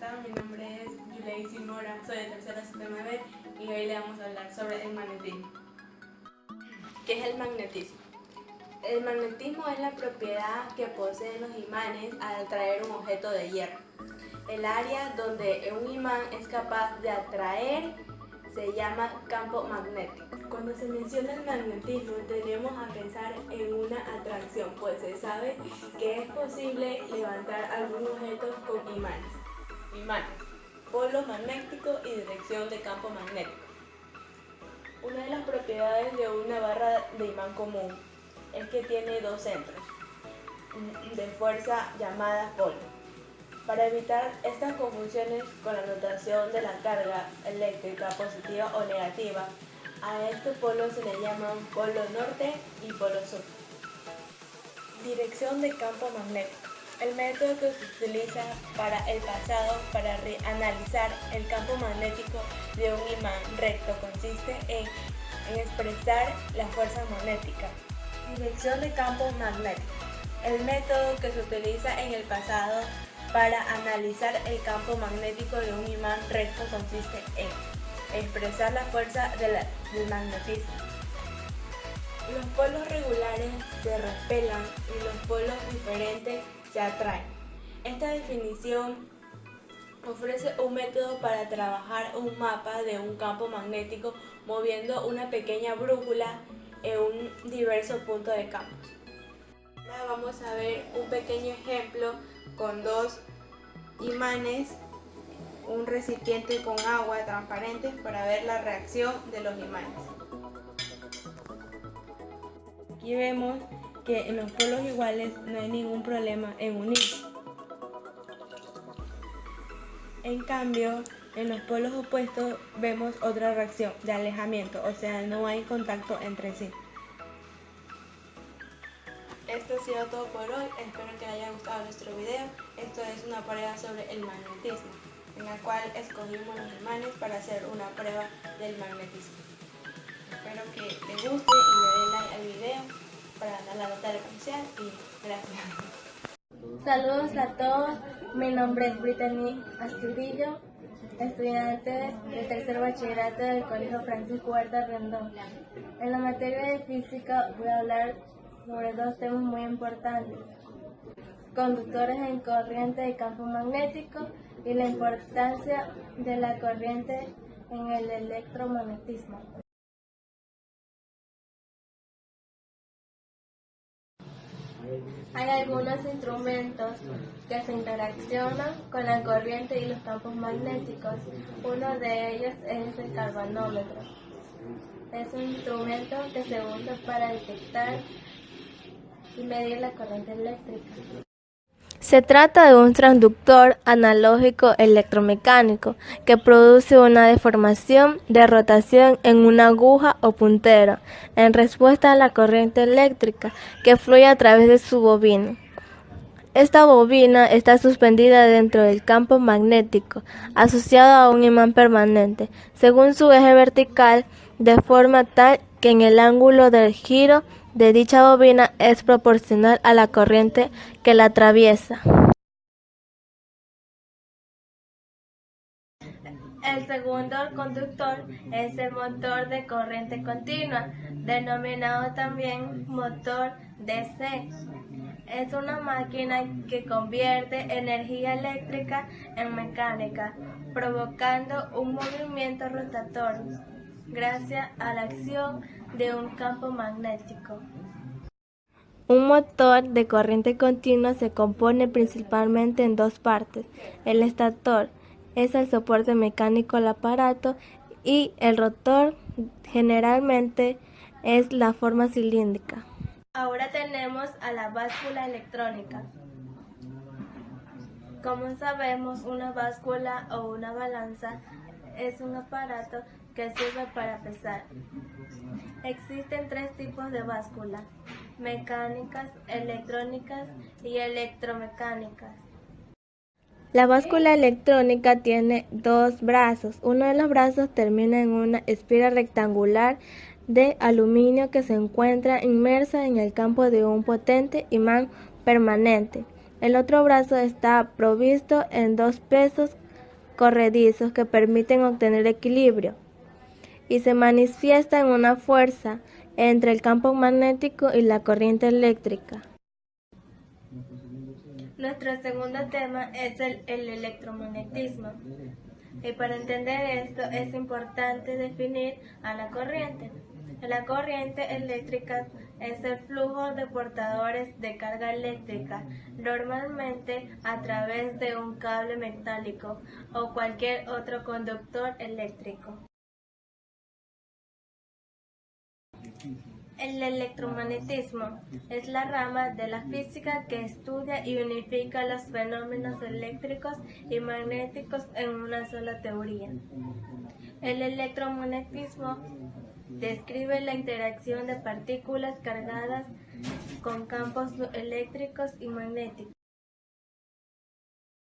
Hola, mi nombre es Yuleisi Mora, soy de tercera sistema B y hoy le vamos a hablar sobre el magnetismo. ¿Qué es el magnetismo? El magnetismo es la propiedad que poseen los imanes al atraer un objeto de hierro. El área donde un imán es capaz de atraer se llama campo magnético. Cuando se menciona el magnetismo tenemos a pensar en una atracción, pues se sabe que es posible levantar algún objeto con imanes, polo magnético y dirección de campo magnético. Una de las propiedades de una barra de imán común es que tiene dos centros de fuerza llamadas polo. Para evitar estas confusiones con la notación de la carga eléctrica positiva o negativa, a este polo se le llaman polo norte y polo sur. Dirección de campo magnético. El método que se utiliza para el pasado para analizar el campo magnético de un imán recto consiste en expresar la fuerza magnética. Dirección de campo magnético. El método que se utiliza en el pasado para analizar el campo magnético de un imán recto consiste en expresar la fuerza del magnetismo. Los polos regulares se repelan y los polos diferentes se atraen. Esta definición ofrece un método para trabajar un mapa de un campo magnético moviendo una pequeña brújula en un diverso punto de campos. Ahora vamos a ver un pequeño ejemplo con dos imanes, un recipiente con agua transparente para ver la reacción de los imanes. Aquí vemos que en los polos iguales no hay ningún problema en unirse. En cambio, en los polos opuestos vemos otra reacción de alejamiento, o sea, no hay contacto entre sí. Esto ha sido todo por hoy, espero que les haya gustado nuestro video. Esto es una prueba sobre el magnetismo, en la cual escogimos los imanes para hacer una prueba del magnetismo. Espero que les guste y le den like al video para darle la nota oficial y gracias. Saludos a todos, mi nombre es Brittany Astudillo, estudiante del tercer bachillerato del Colegio Francisco Huerta Rendón. En la materia de física voy a hablar sobre dos temas muy importantes: conductores en corriente de campo magnético y la importancia de la corriente en el electromagnetismo. Hay algunos instrumentos que se interaccionan con la corriente y los campos magnéticos. Uno de ellos es el galvanómetro. Es un instrumento que se usa para detectar y medir la corriente eléctrica. Se trata de un transductor analógico electromecánico que produce una deformación de rotación en una aguja o puntero en respuesta a la corriente eléctrica que fluye a través de su bobina. Esta bobina está suspendida dentro del campo magnético, asociado a un imán permanente, según su eje vertical, de forma tal que en el ángulo del giro de dicha bobina es proporcional a la corriente que la atraviesa. El segundo conductor es el motor de corriente continua, denominado también motor DC. Es una máquina que convierte energía eléctrica en mecánica, provocando un movimiento rotatorio gracias a la acción de un campo magnético. Un motor de corriente continua se compone principalmente en dos partes. El estator es el soporte mecánico del aparato y el rotor generalmente es la forma cilíndrica. Ahora tenemos a la báscula electrónica. Como sabemos, una báscula o una balanza es un aparato que sirve para pesar. Existen tres tipos de báscula: mecánicas, electrónicas y electromecánicas. La báscula electrónica tiene dos brazos. Uno de los brazos termina en una espiral rectangular de aluminio que se encuentra inmersa en el campo de un potente imán permanente. El otro brazo está provisto en dos pesos corredizos que permiten obtener equilibrio y se manifiesta en una fuerza entre el campo magnético y la corriente eléctrica. Nuestro segundo tema es el electromagnetismo. Y para entender esto es importante definir a la corriente. La corriente eléctrica es el flujo de portadores de carga eléctrica, normalmente a través de un cable metálico o cualquier otro conductor eléctrico. El electromagnetismo es la rama de la física que estudia y unifica los fenómenos eléctricos y magnéticos en una sola teoría. El electromagnetismo describe la interacción de partículas cargadas con campos eléctricos y magnéticos.